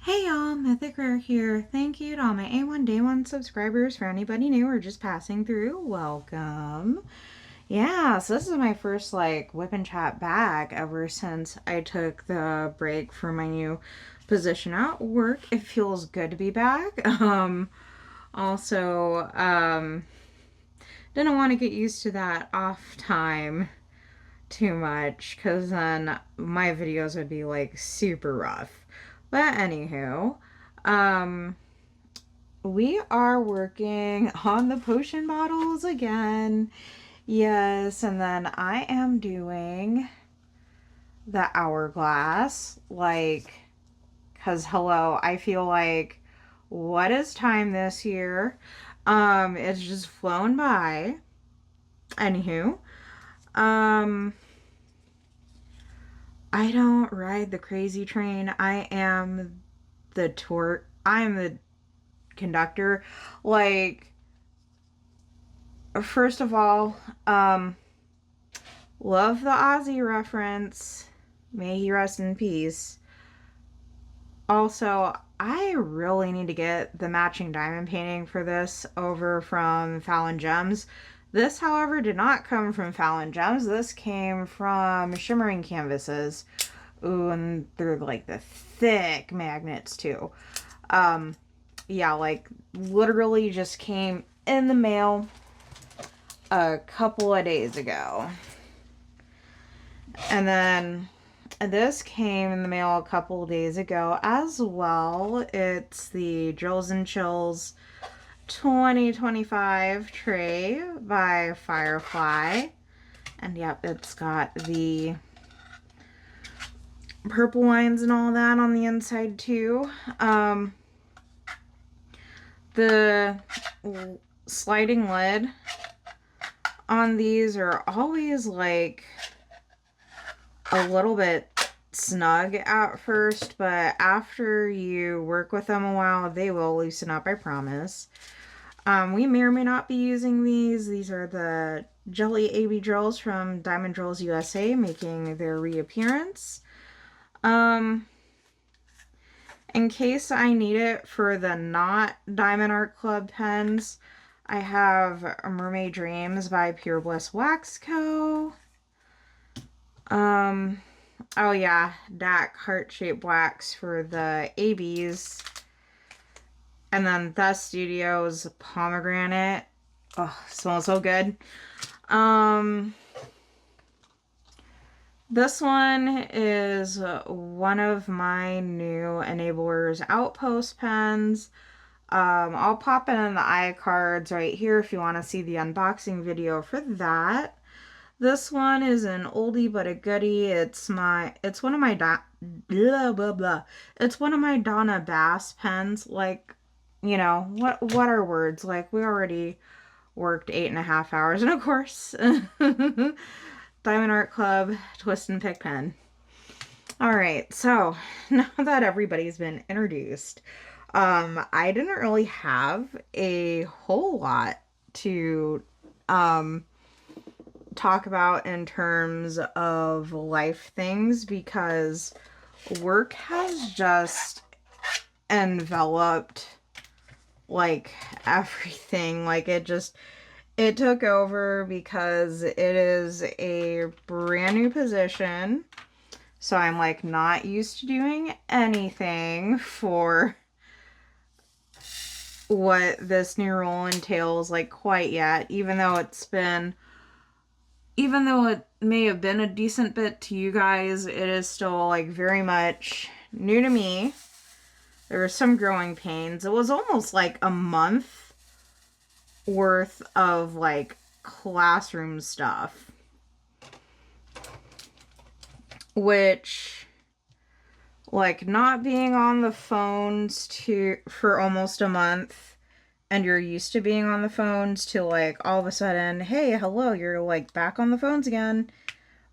Hey y'all, Mythic Rare here. Thank you to all my A1 Day 1 subscribers. For anybody new or just passing through, welcome. Yeah, so this is my first whip and chat back ever since I took the break for my new position at work. It feels good to be back. Also, didn't want to get used to that off time too much because then my videos would be super rough. But anywho, um, we are working on the potion bottles again. Yes, and then I am doing the hourglass. Because hello, I feel like what is time this year? It's just flown by. Anywho, um, I don't ride the crazy train. I am the tour. I'm the conductor. Like, first of all, love the Ozzy reference. May he rest in peace. Also, I really need to get the matching diamond painting for this over from Fallon Gems. This, however, did not come from Fallon Gems. This came from Shimmering Canvases. Ooh, and they're like the thick magnets too. Um, yeah, literally just came in the mail a couple of days ago. And then this came in the mail a couple of days ago as well. It's the Drills and Chills 2025 tray by Firefly. And yep, it's got the purple lines and all that on the inside too. The sliding lid on these are always a little bit snug at first, but after you work with them a while, they will loosen up, I promise. We may or may not be using these. These are the Jelly AB drills from Diamond Drills USA making their reappearance. In case I need it for the not Diamond Art Club pens, I have Mermaid Dreams by Pure Bliss Wax Co. Oh yeah, DAC heart-shaped wax for the ABs. And then The Studios pomegranate. Oh, smells so good. This one is one of my new Enablers Outpost pens. I'll pop it in the iCards right here if you want to see the unboxing video for that. This one is an oldie but a goodie. It's one of my blah blah blah. It's one of my Donna Bass pens. What are words? Like, we already worked 8.5 hours, and of course, Diamond Art Club Twist and Pick pen. All right, so now that everybody's been introduced, I didn't really have a whole lot to talk about in terms of life things because work has just enveloped everything. It took over because it is a brand new position. So I'm not used to doing anything for what this new role entails quite yet, even though it may have been a decent bit to you guys, it is still very much new to me. There were some growing pains. It was almost a month worth of classroom stuff, which not being on the phones for almost a month, and you're used to being on the phones, to all of a sudden, hey, hello, you're back on the phones again,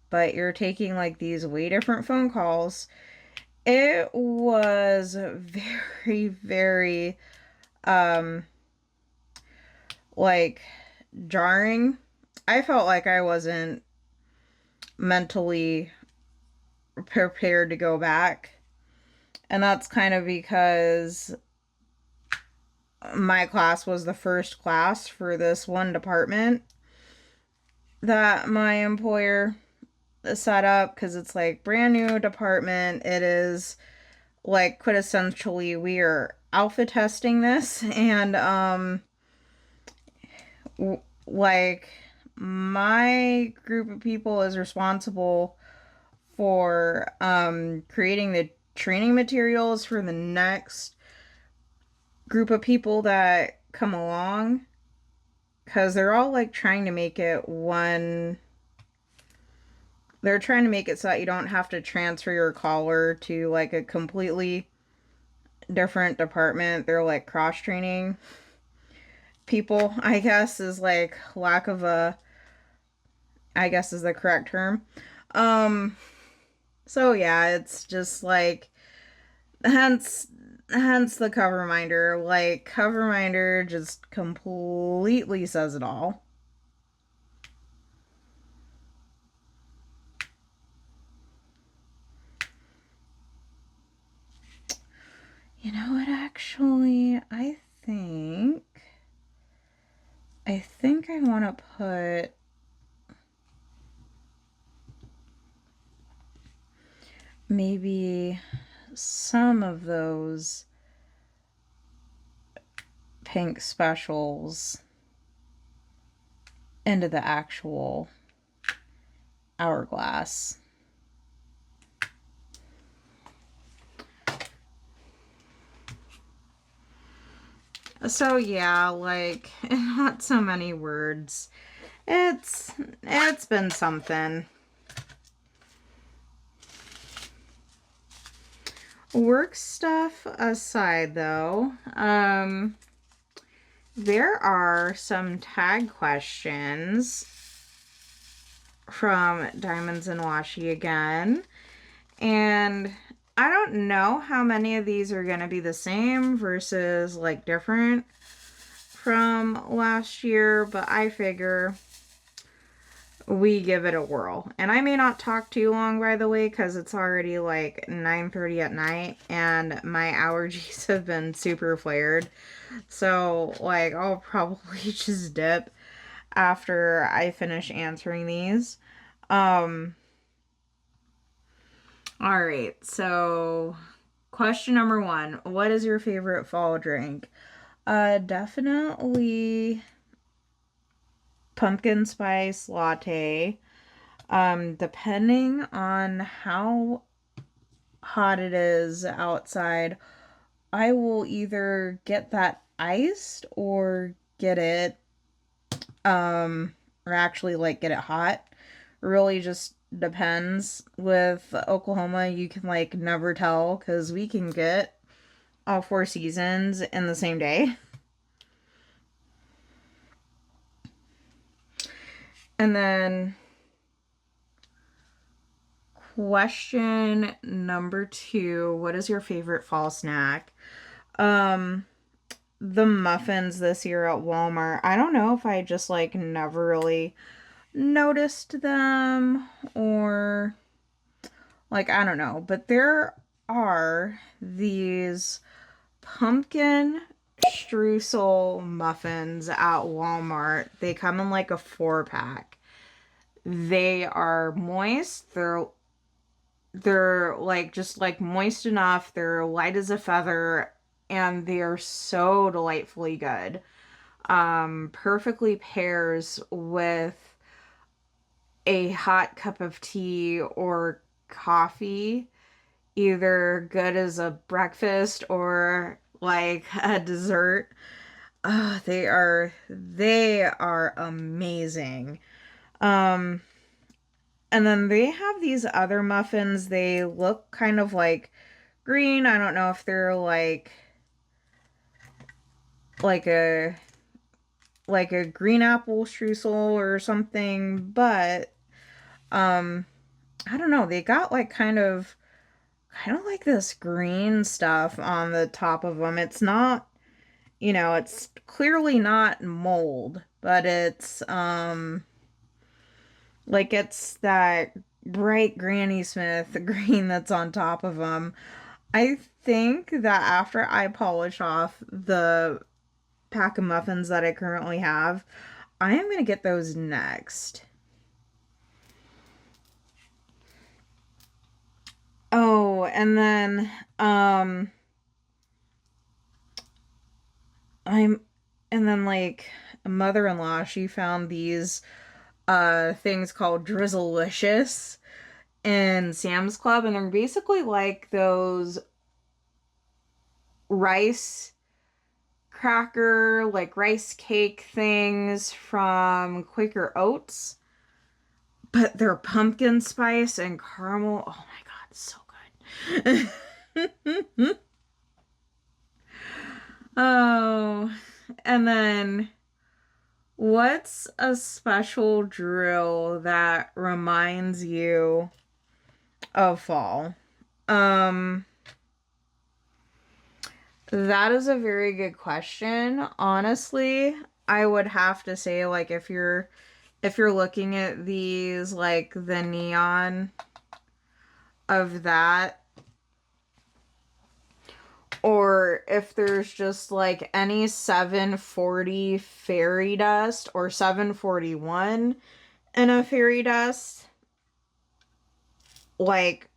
but you're taking these way different phone calls. It was very, very jarring. I felt like I wasn't mentally prepared to go back. And that's kind of because my class was the first class for this one department that my employer set up, because it's like brand new department. It is like quintessentially we are alpha testing this, and like my group of people is responsible for creating the training materials for the next group of people that come along, because they're all like trying to make it one. They're trying to make it so that you don't have to transfer your collar to like a completely different department. They're like cross training people, I guess, is like lack of a, I guess is the correct term. Um so yeah, it's just like hence the cover reminder. Like cover reminder just completely says it all. You know what, actually, I think I want to put maybe some of those pink specials into the actual hourglass. So yeah, like not so many words. It's been something. Work stuff aside though, there are some tag questions from Diamonds and Washi again. And I don't know how many of these are going to be the same versus like different from last year, but I figure we give it a whirl. And I may not talk too long, by the way, because it's already like 9:30 at night and my allergies have been super flared. So like I'll probably just dip after I finish answering these. Um all right. So question number 1, what is your favorite fall drink? Definitely pumpkin spice latte. Depending on how hot it is outside, I will either get that iced or get it, or actually like get it hot. Really just depends. With Oklahoma, you can like never tell because we can get all 4 seasons in the same day. And then question number 2, what is your favorite fall snack? Um, the muffins this year at Walmart. I don't know if I just like never really noticed them, or like I don't know, but there are these pumpkin streusel muffins at Walmart. They come in like a 4-pack. They are moist. They're like just like moist enough. They're light as a feather and they are so delightfully good. Perfectly pairs with a hot cup of tea or coffee, either good as a breakfast or like a dessert. They are amazing. Um and then they have these other muffins. They look kind of like green. I don't know if they're like a like a green apple streusel or something, but um I don't know. They got like kind of like this green stuff on the top of them. It's not, it's clearly not mold, but it's like it's that bright Granny Smith green that's on top of them. I think that after I polish off the pack of muffins that I currently have, I am going to get those next. Oh, and then I'm and then like a mother-in-law, she found these things called Drizzlicious in Sam's Club, and they're basically like those rice cracker, like rice cake things from Quaker Oats, but they're pumpkin spice and caramel. Oh my god, it's so good. Oh, and then what's a special drill that reminds you of fall? Um, that is a very good question. Honestly, I would have to say like if you're looking at these like the neon of that, or if there's just like any 740 fairy dust or 741 in a fairy dust, like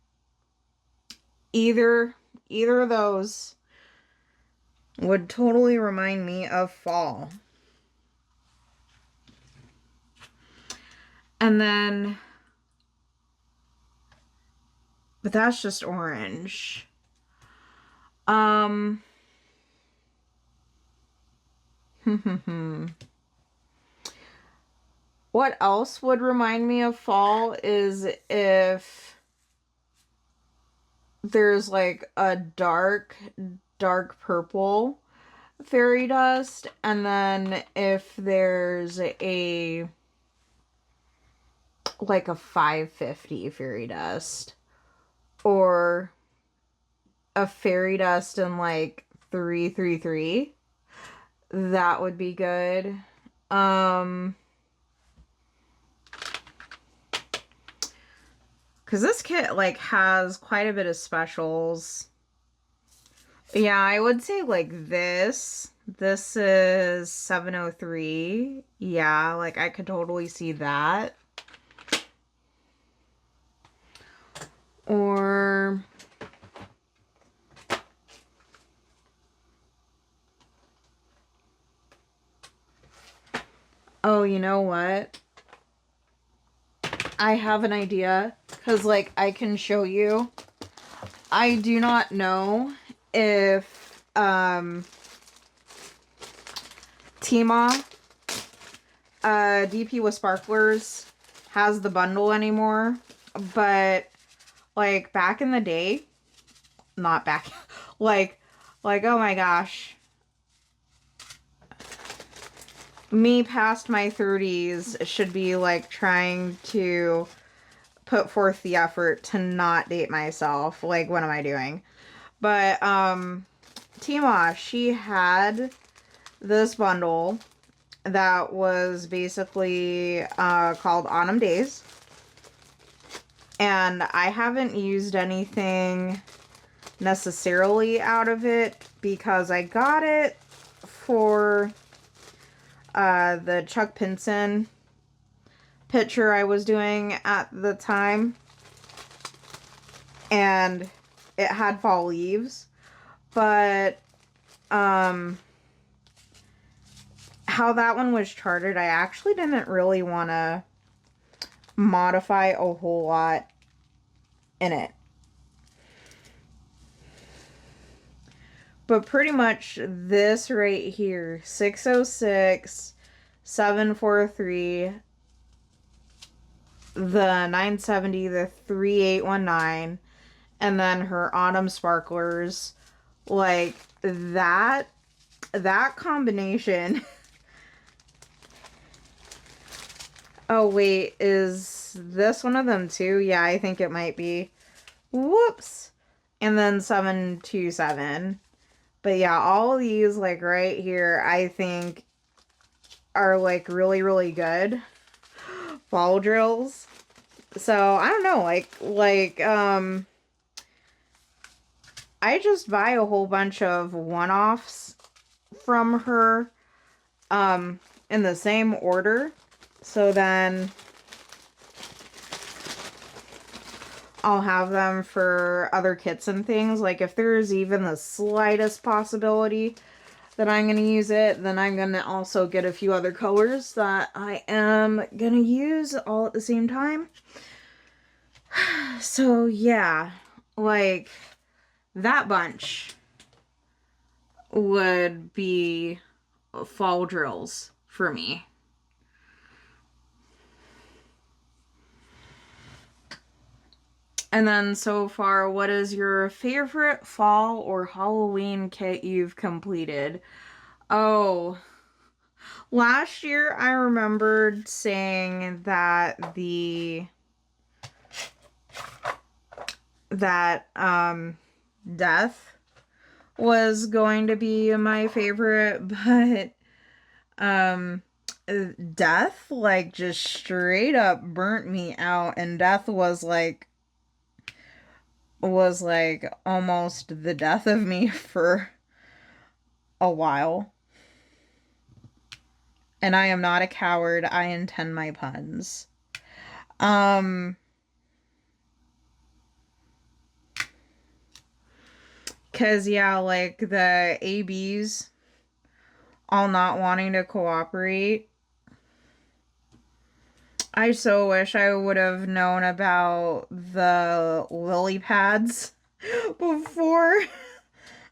either of those would totally remind me of fall. And then, but that's just orange. Um, what else would remind me of fall is if there's like a dark purple fairy dust, and then if there's a like a 550 fairy dust, or a fairy dust in like 333, that would be good. Because this kit like has quite a bit of specials. Yeah, I would say like this. This is 703. Yeah, like I could totally see that. Or oh, you know what? I have an idea because like I can show you. I do not know if Tmall DP with sparklers has the bundle anymore, but like back in the day, not back like oh my gosh, me past my 30s should be like trying to put forth the effort to not date myself. Like what am I doing? But Tmall, she had this bundle that was basically called Autumn Days. And I haven't used anything necessarily out of it because I got it for the Chuck Pinson picture I was doing at the time. And it had fall leaves. But how that one was charted, I actually didn't really want to modify a whole lot in it. But pretty much this right here, 606, 743, the 970, the 3819, and then her autumn sparklers, like that combination. Oh wait, is this one of them too? Yeah, I think it might be. Whoops. And then 727. But yeah, all of these like right here, I think are like really, really good fall drills. So I don't know, I just buy a whole bunch of one-offs from her in the same order. So then I'll have them for other kits and things. Like if there's even the slightest possibility that I'm going to use it, then I'm going to also get a few other colors that I am going to use all at the same time. So yeah, like that bunch would be fall drills for me. And then so far, what is your favorite fall or Halloween kit you've completed? Oh, last year I remembered saying that death was going to be my favorite, but um death like just straight up burnt me out, and death was like almost the death of me for a while. And I am not a coward. I intend my puns. Um, cause yeah, like the ABs all not wanting to cooperate. I so wish I would have known about the lily pads before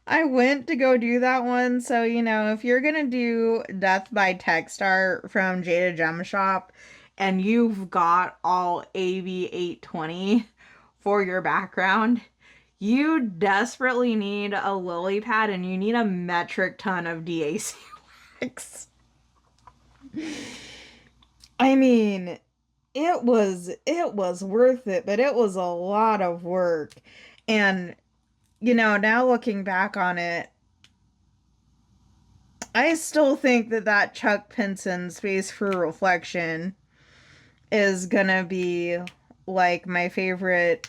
I went to go do that one. So, if you're gonna do Death by Text Art from Jada Gem Shop and you've got all AB820 for your background, you desperately need a lily pad and you need a metric ton of DAC wax. I mean, it was worth it, but it was a lot of work. And now looking back on it, I still think that Chuck Pinson Space for Reflection is gonna be like my favorite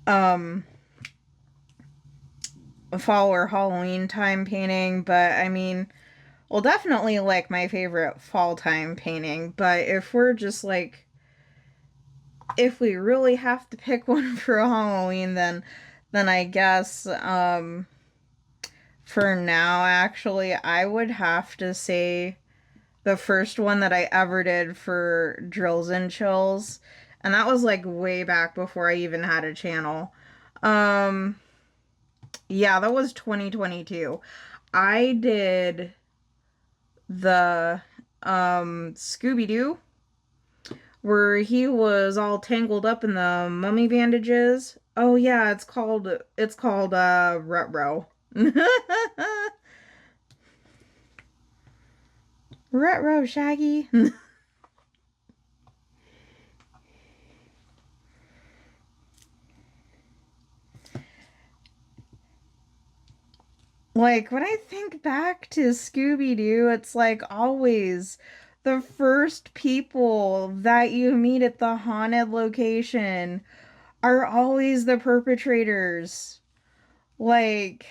um fall or Halloween time painting, but I mean, well, definitely like my favorite fall time painting. But if we really have to pick one for Halloween, then I guess for now, actually, I would have to say the first one that I ever did for Drills and Chills, and that was like way back before I even had a channel. Um, yeah, that was 2022. I did the Scooby-Doo where he was all tangled up in the mummy bandages. Oh yeah, it's called Retro. Retro Shaggy. Like, when I think back to Scooby Doo, it's like always the first people that you meet at the haunted location are always the perpetrators. Like,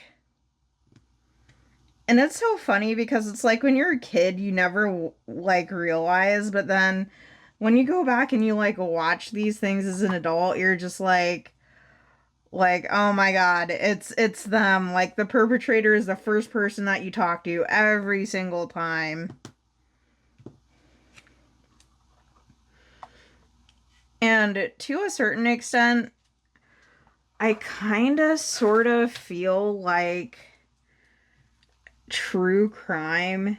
and it's so funny because it's like when you're a kid, you never like realize, but then when you go back and you like watch these things as an adult, you're just like, oh my god, it's them. Like the perpetrator is the first person that you talk to every single time. And to a certain extent, I kind of sort of feel like true crime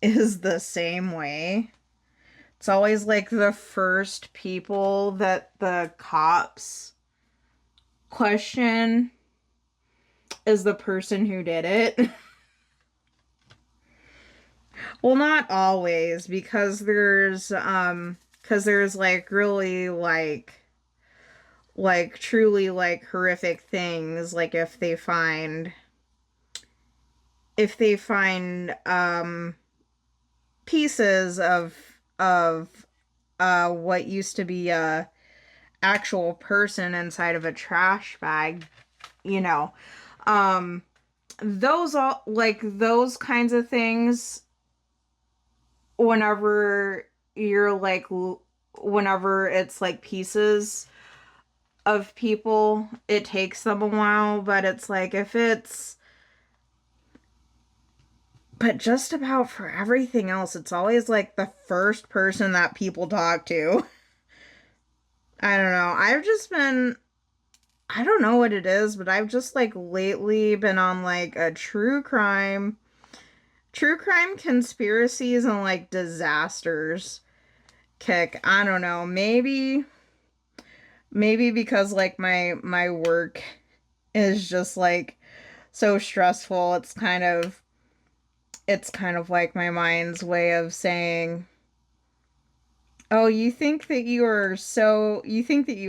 is the same way. It's always like the first people that the cops question is the person who did it. Well, not always, because there's like really like truly like horrific things, like if they find pieces of what used to be a actual person inside of a trash bag, you know. Um, those all like those kinds of things whenever you're like whenever it's like pieces of people, it takes them a while, but it's like if it's but just about for everything else, it's always like the first person that people talk to. I don't know. I've just been I don't know what it is, but I've just like lately been on like a true crime conspiracies and like disasters kick. I don't know. Maybe because like my work is just like so stressful. It's kind of like my mind's way of saying, "Oh, you think that you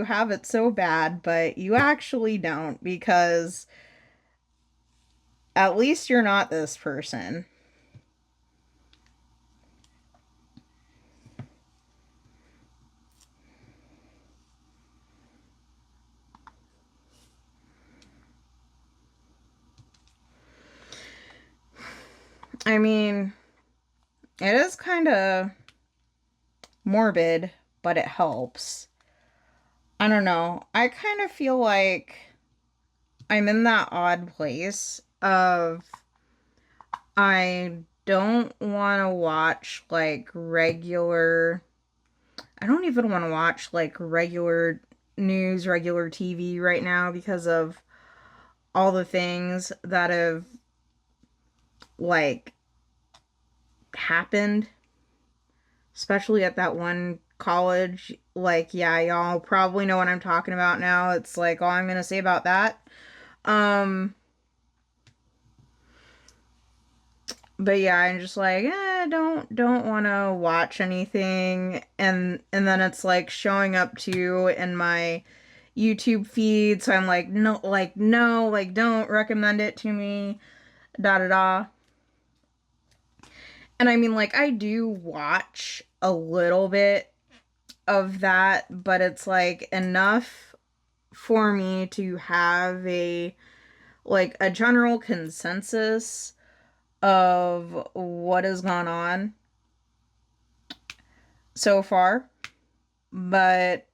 have it so bad, but you actually don't because at least you're not this person." I mean, it is kind of morbid, but it helps. I don't know. I kind of feel like I'm in that odd place of I don't want to watch like I don't even want to watch like regular news, regular TV right now because of all the things that have like happened, especially at that one college. Like, yeah, y'all probably know what I'm talking about now. It's like all I'm going to say about that. Um, but yeah, I'm just like, don't want to watch anything, and then it's like showing up to in my YouTube feed, so I'm like, no, like don't recommend it to me, da da da. And I mean, like I do watch a little bit of that, but it's like enough for me to have a general consensus of what has gone on so far. But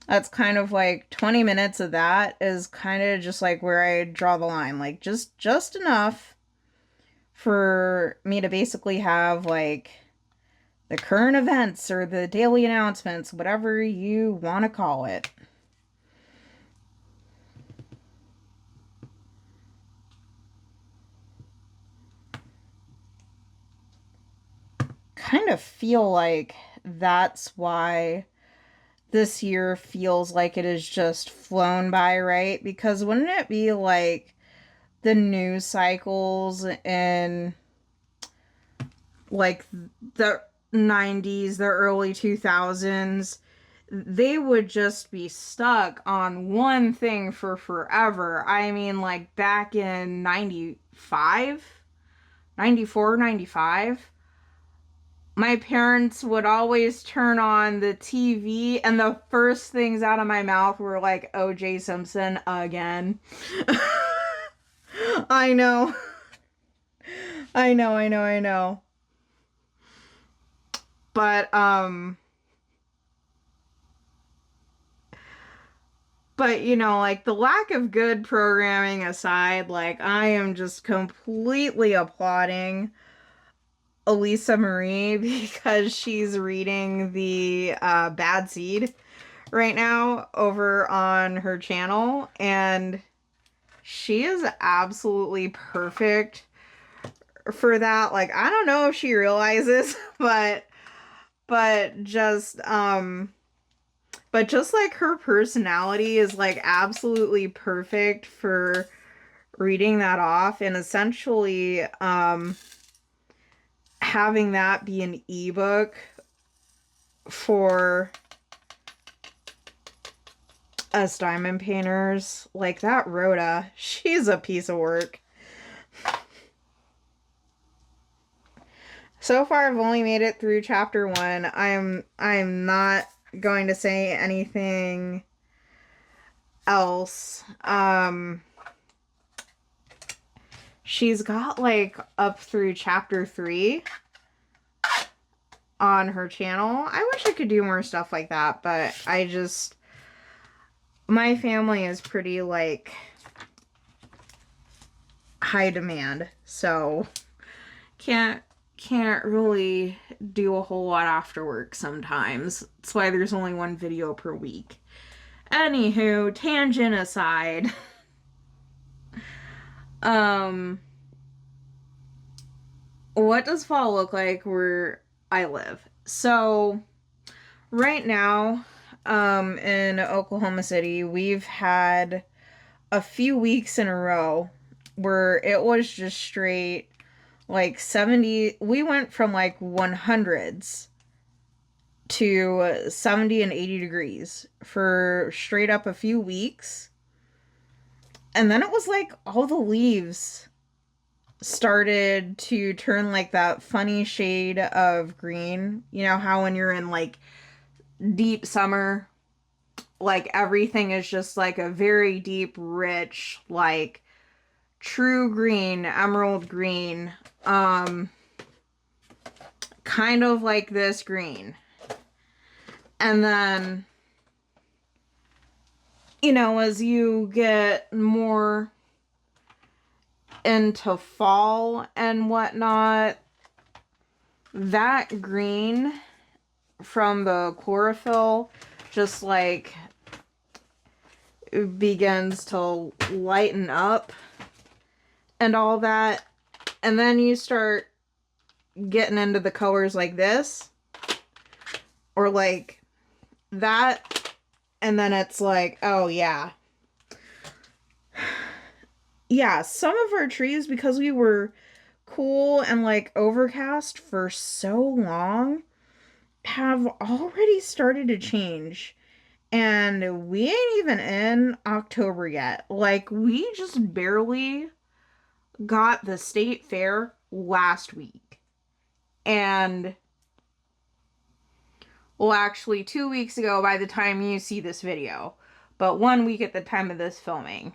that's kind of like 20 minutes of that is kind of just like where I draw the line. Like just enough for me to basically have like the current events or the daily announcements, whatever you want to call it. Kind of feel like that's why this year feels like it has just flown by, right? Because wouldn't it be like the news cycles in like the 90s, the early 2000s, they would just be stuck on one thing for forever. I mean, like back in 95, 94, 95, my parents would always turn on the TV, and the first things out of my mouth were like OJ Simpson again. I know. I know. But like the lack of good programming aside, like I am just completely applauding Elisa Marie because she's reading the Bad Seed right now over on her channel, and she is absolutely perfect for that. Like I don't know if she realizes, but just but just like her personality is like absolutely perfect for reading that off, and essentially having that be an ebook for us diamond painters. Like that Rhoda, she's a piece of work. So far I've only made it through chapter 1. I'm not going to say anything else? She's got like up through chapter 3 on her channel. I wish I could do more stuff like that, but my family is pretty like high demand, so can't really do a whole lot after work sometimes. That's why there's only one video per week. Anywho, tangent aside. um what does fall look like where I live? So right now, in Oklahoma City, we've had a few weeks in a row where it was just straight like 70. We went from like 100s to 70 and 80 degrees for straight up a few weeks. And then it was like all the leaves started to turn like that funny shade of green. You know how when you're in like deep summer, like everything is just like a very deep, rich, like true green, emerald green, kind of like this green. And then, you know, as you get more into fall and whatnot, that green from the chlorophyll just like begins to lighten up and all that. And then you start getting into the colors like this or like that, and then it's like, oh yeah. Yeah, some of our trees, because we were cool and like overcast for so long, have already started to change. And we ain't even in October yet. Like, we just barely got the state fair last week. And, well, actually, 2 weeks ago by the time you see this video. But 1 week at the time of this filming.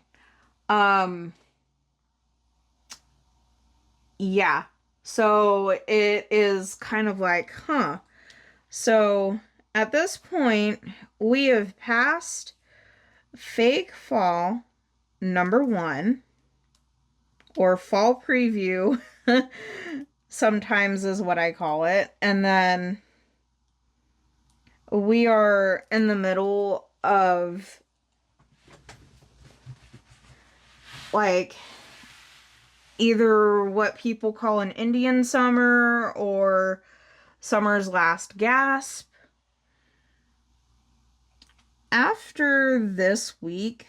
Yeah. So it is kind of like, huh. So at this point, we have passed fake fall #1, or fall preview, sometimes is what I call it. And then we are in the middle of like either what people call an Indian summer or summer's last gasp. After this week,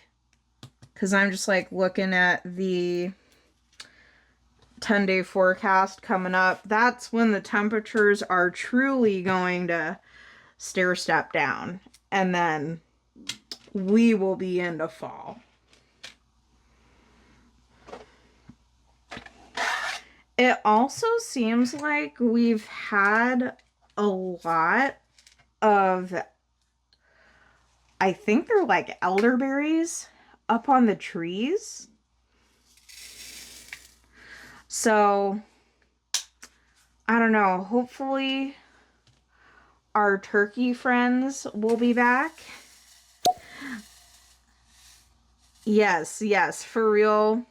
because I'm just like looking at the 10-day forecast coming up, that's when the temperatures are truly going to stair step down. And then we will be into fall. It also seems like we've had a lot of, I think they're like elderberries up on the trees. So, I don't know. Hopefully our turkey friends will be back. Yes, for real.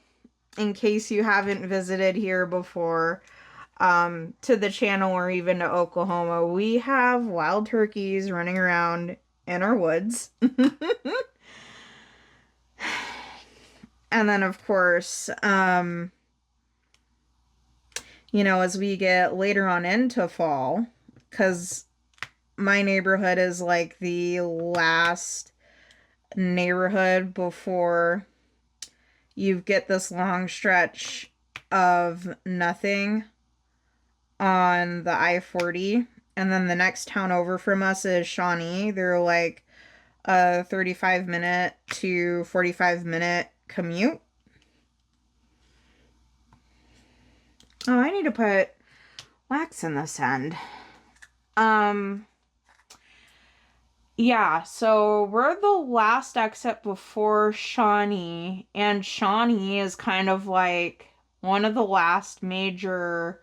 In case you haven't visited here before, to the channel or even to Oklahoma, we have wild turkeys running around in our woods. And then, of course, you know, as we get later on into fall, because my neighborhood is like the last neighborhood before you get this long stretch of nothing on the I-40. And then the next town over from us is Shawnee. They're like a 35-minute to 45-minute commute. Oh, I need to put wax in this end. Yeah, so we're the last exit before Shawnee, and Shawnee is kind of like one of the last major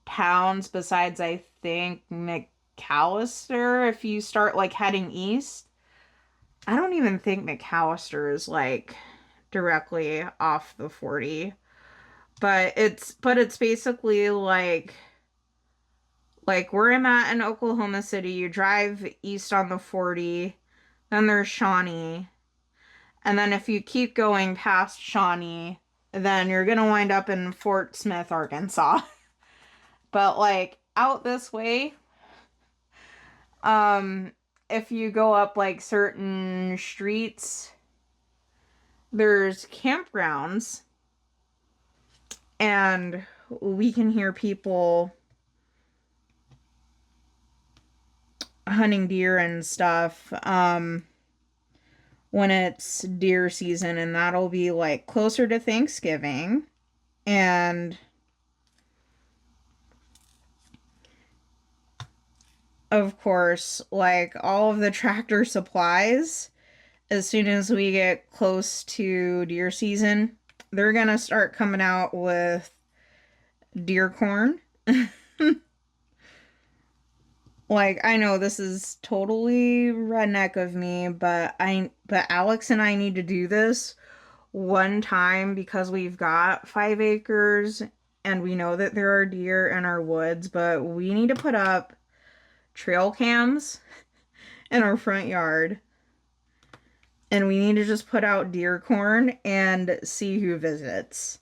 towns besides, I think, McAllister. If you start like heading east, I don't even think McAllister is like directly off the 40, but it's basically like where I'm at in Oklahoma City. You drive east on the 40, then there's Shawnee, and then if you keep going past Shawnee, then you're gonna wind up in Fort Smith, Arkansas. But like out this way, um, if you go up like certain streets, there's campgrounds, and we can hear people hunting deer and stuff when it's deer season, and that'll be like closer to Thanksgiving. And of course, like all of the tractor supplies, as soon as we get close to deer season, they're gonna start coming out with deer corn. Like, I know this is totally redneck of me, but Alex and I need to do this one time because we've got 5 acres and we know that there are deer in our woods, but we need to put up trail cams in our front yard, and we need to just put out deer corn and see who visits.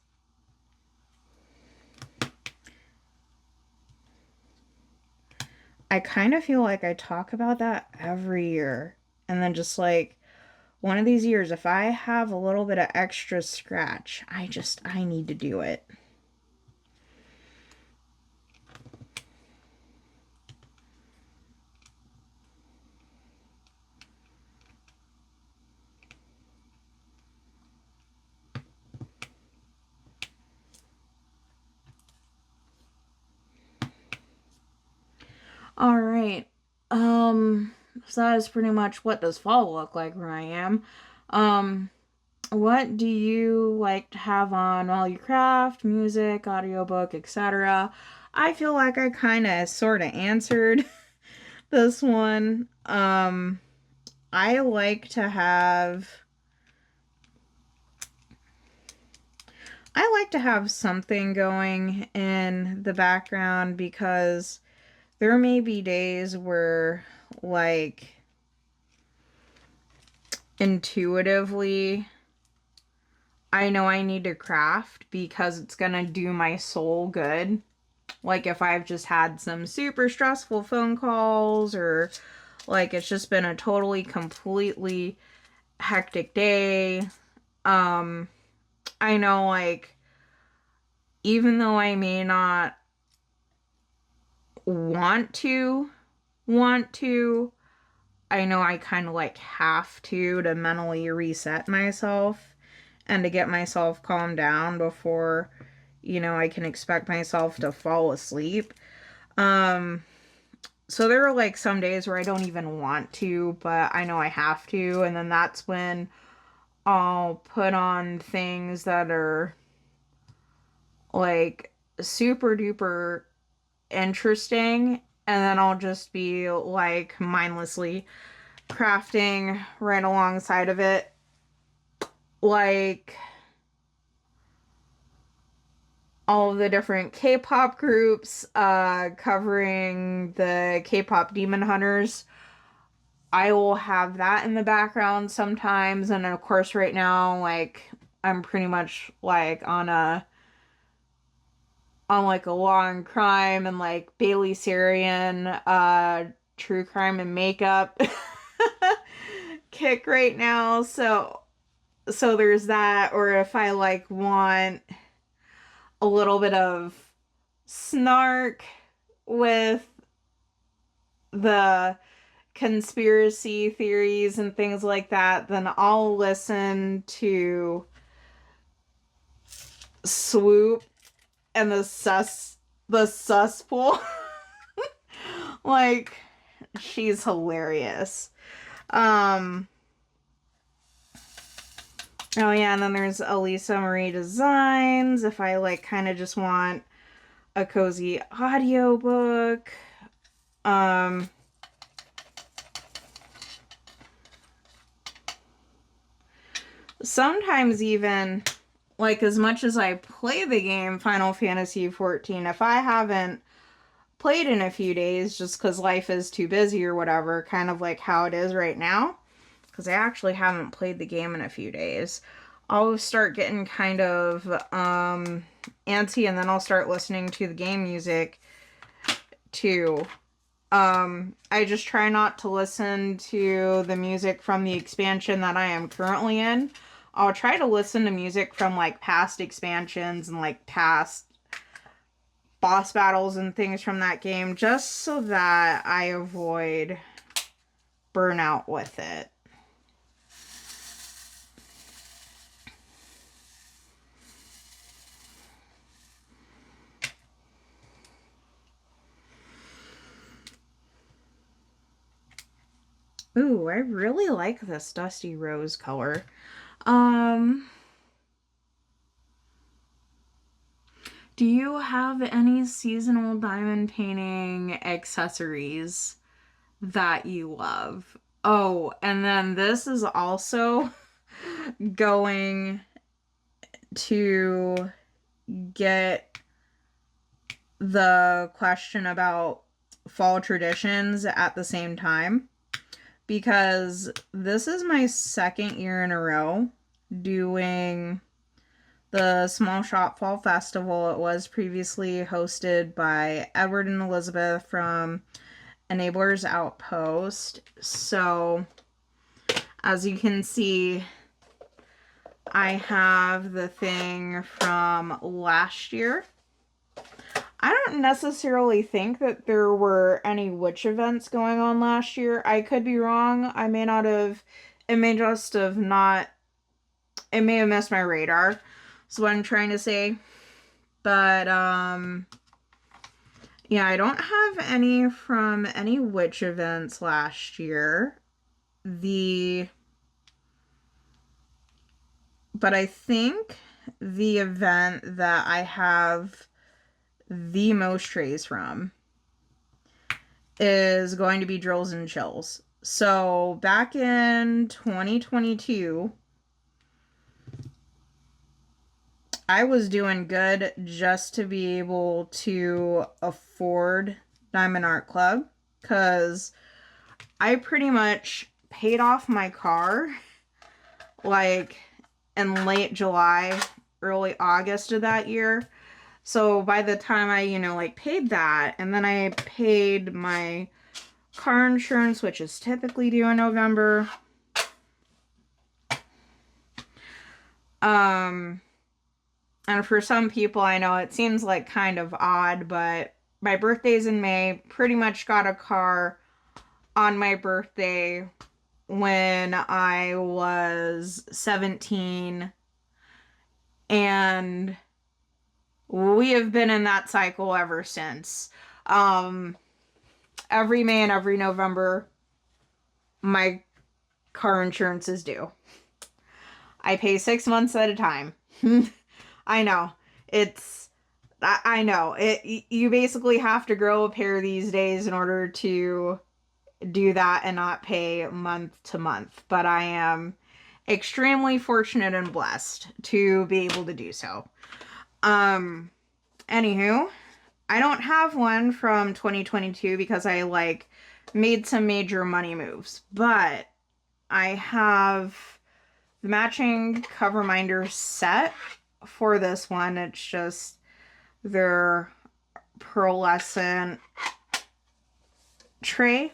I kind of feel like I talk about that every year. And then just like one of these years, if I have a little bit of extra scratch, I need to do it. All right. So that is pretty much what does fall look like where I am. Um, what do you like to have on while you craft, music, audiobook, etc.? I feel like I kind of sort of answered this one. I like to have I like to have something going in the background because there may be days where like intuitively I know I need to craft because it's gonna do my soul good. Like if I've just had some super stressful phone calls, or like it's just been a totally completely hectic day. Um I know like even though I may not want to want to, I know I kind of like have to mentally reset myself and to get myself calmed down before, I can expect myself to fall asleep. Um, so there are like some days where I don't even want to, but I know I have to. And then that's when I'll put on things that are like super duper interesting. And then I'll just be like mindlessly crafting right alongside of it. Like all of the different K-pop groups covering the K-pop Demon Hunters. I will have that in the background sometimes, and of course right now like I'm pretty much like on like a law and crime and like Bailey Sarian true crime and makeup kick right now. So there's that. Or if I like want a little bit of snark with the conspiracy theories and things like that, then I'll listen to Swoop and the cesspool. Like She's hilarious. Um, oh yeah, and then there's Elisa Marie Designs. If I like kind of just want a cozy audiobook. Um, sometimes even like as much as I play the game Final Fantasy 14, if I haven't played in a few days just because life is too busy or whatever, kind of like how it is right now, because I actually haven't played the game in a few days, I'll start getting kind of antsy, and then I'll start listening to the game music too. I just try not to listen to the music from the expansion that I am currently in. I'll try to listen to music from like past expansions and like past boss battles and things from that game just so that I avoid burnout with it. Ooh, I really like this dusty rose color. Um, do you have any seasonal diamond painting accessories that you love? Oh, and then this is also going to get the question about fall traditions at the same time, because this is my second year in a row doing the Small Shop Fall Festival. It was previously hosted by Edward and Elizabeth from Enablers Outpost. So, as you can see, I have the thing from last year. I don't necessarily think that there were any witch events going on last year. I could be wrong. I may not have, it may just have not, it may have missed my radar. That's what I'm trying to say. But, yeah, I don't have any from any witch events last year. But I think the event that I have the most trays from is going to be Drills and Chills. So back in 2022, I was doing good just to be able to afford Diamond Art Club, because I pretty much paid off my car like in late July, early August of that year. So by the time I, like paid that, and then I paid my car insurance, which is typically due in November. And for some people, I know it seems like kind of odd, but my birthday's in May. Pretty much got a car on my birthday when I was 17. And we have been in that cycle ever since. Every May and every November, my car insurance is due. I pay 6 months at a time. I know. I know. You basically have to grow a pair these days in order to do that and not pay month to month. But I am extremely fortunate and blessed to be able to do so. Anywho, I don't have one from 2022 because I made some major money moves, but I have the matching cover minder set for this one. It's just their pearlescent tray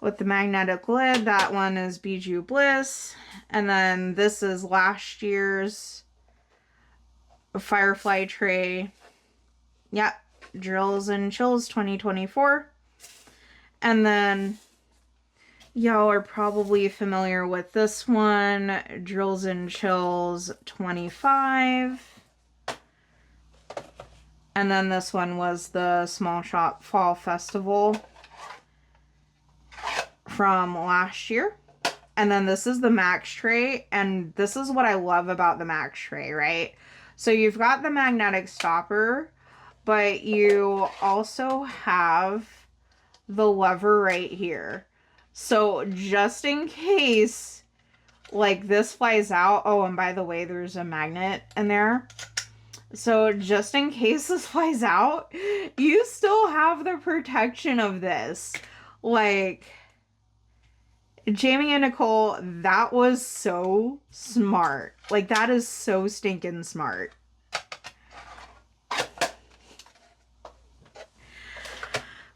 with the magnetic lid. That one is Bijou Bliss. And then this is last year's Firefly tray. Yep, Drills and Chills 2024. And then y'all are probably familiar with this one, Drills and Chills 25. And then this one was the Small Shop Fall Festival. from last year. And then this is the Max tray. And this is what I love about the Max tray, right? So you've got the magnetic stopper, but you also have the lever right here. So just in case like this flies out. Oh, and by the way, there's a magnet in there. So just in case this flies out, you still have the protection of this. Like, Jamie and Nicole, that was so smart. Like, that is so stinking smart.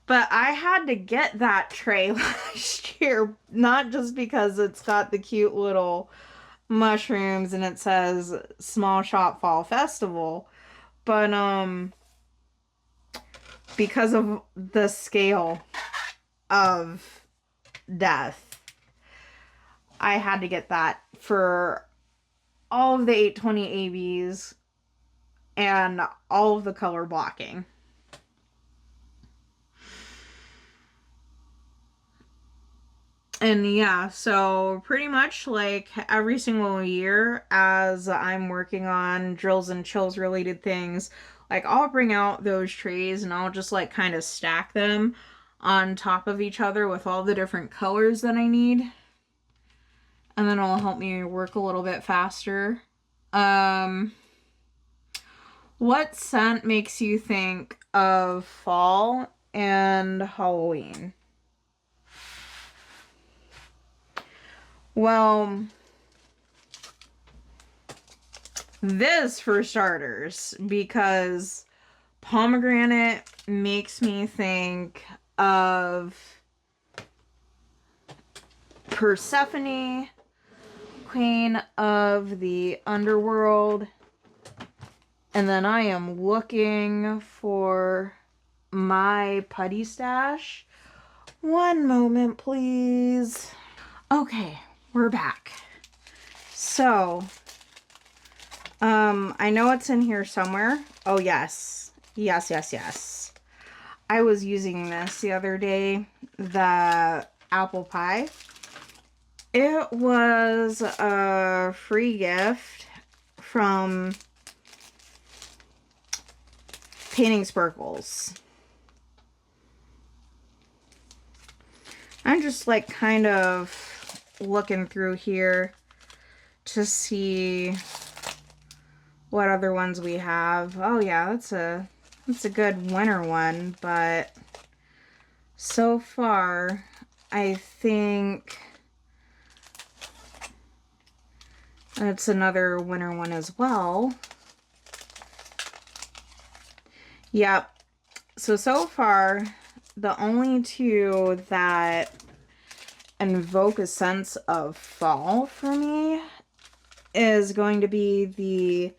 But I had to get that tray last year, not just because it's got the cute little mushrooms and it says Small Shop Fall Festival, but because of the scale of death, I had to get that for all of the 820 ABs and all of the color blocking. And yeah, so pretty much like every single year as I'm working on drills and chills related things, like I'll bring out those trays and I'll just like kind of stack them on top of each other with all the different colors that I need. And then it'll help me work a little bit faster. What scent makes you think of fall and Halloween? Well, this for starters, because pomegranate makes me think of Persephone, queen of the underworld. And then I am looking for my putty stash. One moment, please. Okay, we're back. So, I know it's in here somewhere. Oh, yes. Yes. I was using this the other day, the apple pie. It was a free gift from Painting Sparkles. I'm just like kind of looking through here to see what other ones we have. Oh yeah, that's a good winter one, but so far I think it's another winter one as well. Yep. So far, the only two that invoke a sense of fall for me is going to be the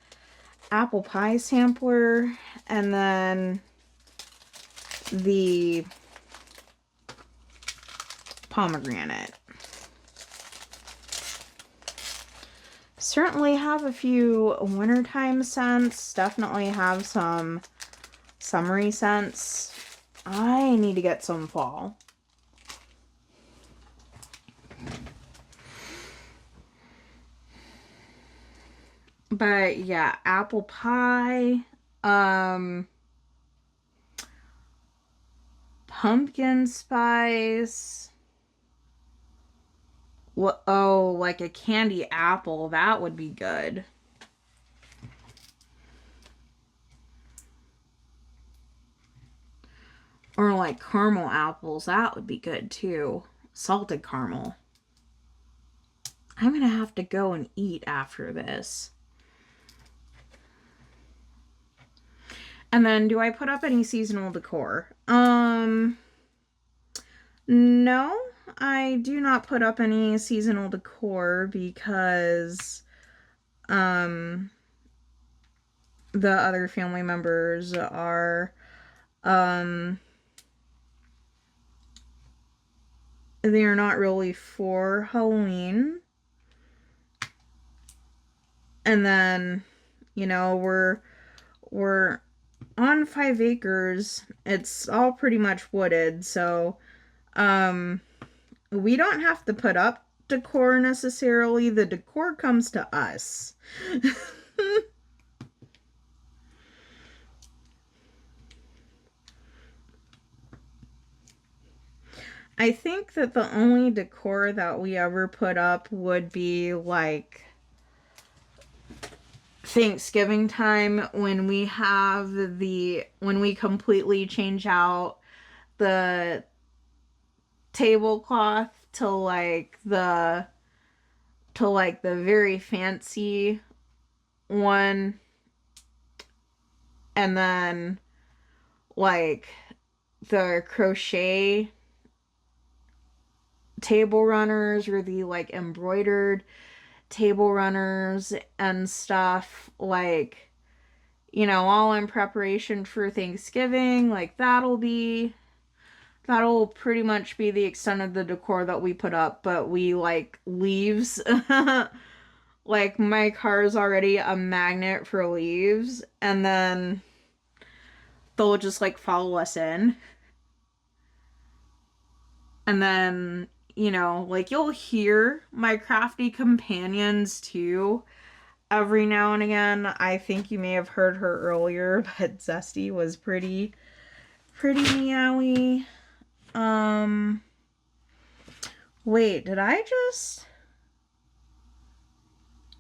apple pie sampler and then the pomegranate. Certainly have a few wintertime scents. Definitely have some summery scents. I need to get some fall. But yeah, apple pie, pumpkin spice. What? Oh, like a candy apple. That would be good. Or like caramel apples. That would be good too. Salted caramel. I'm gonna have to go and eat after this. And then, do I put up any seasonal decor? No, I do not put up any seasonal decor because, the other family members are, they are not really for Halloween. And then, you know, we're on 5 acres. It's all pretty much wooded, so we don't have to put up decor necessarily. The decor comes to us. I think that the only decor that we ever put up would be like Thanksgiving time when when we completely change out the tablecloth to like the very fancy one, and then like the crochet table runners or the like embroidered table runners and stuff, like, you know, all in preparation for Thanksgiving. Like that'll pretty much be the extent of the decor that we put up, but we like leaves. Like my car is already a magnet for leaves, and then they'll just like follow us in. And then, you know, like you'll hear my crafty companions too every now and again. I think you may have heard her earlier, but Zesty was pretty meowy. Um Wait, did I just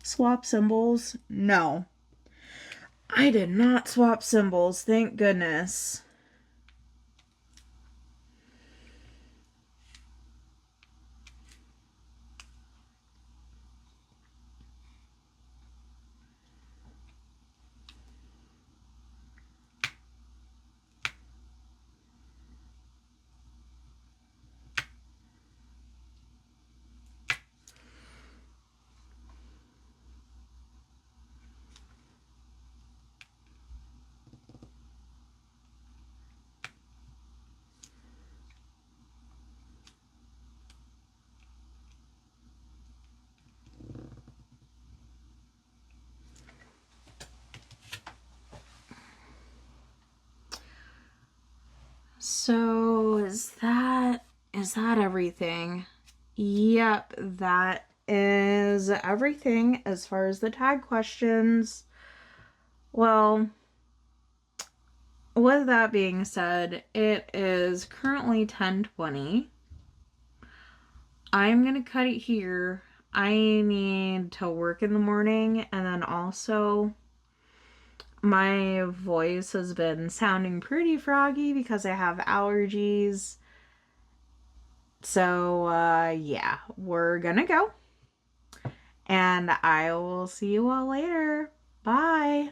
swap symbols? No. I did not swap symbols, thank goodness. So is that everything? Yep, that is everything as far as the tag questions. Well, with that being said, it is currently 10:20. I'm gonna cut it here. I need to work in the morning, and then also my voice has been sounding pretty froggy because I have allergies. So, yeah, we're gonna go. And I will see you all later. Bye.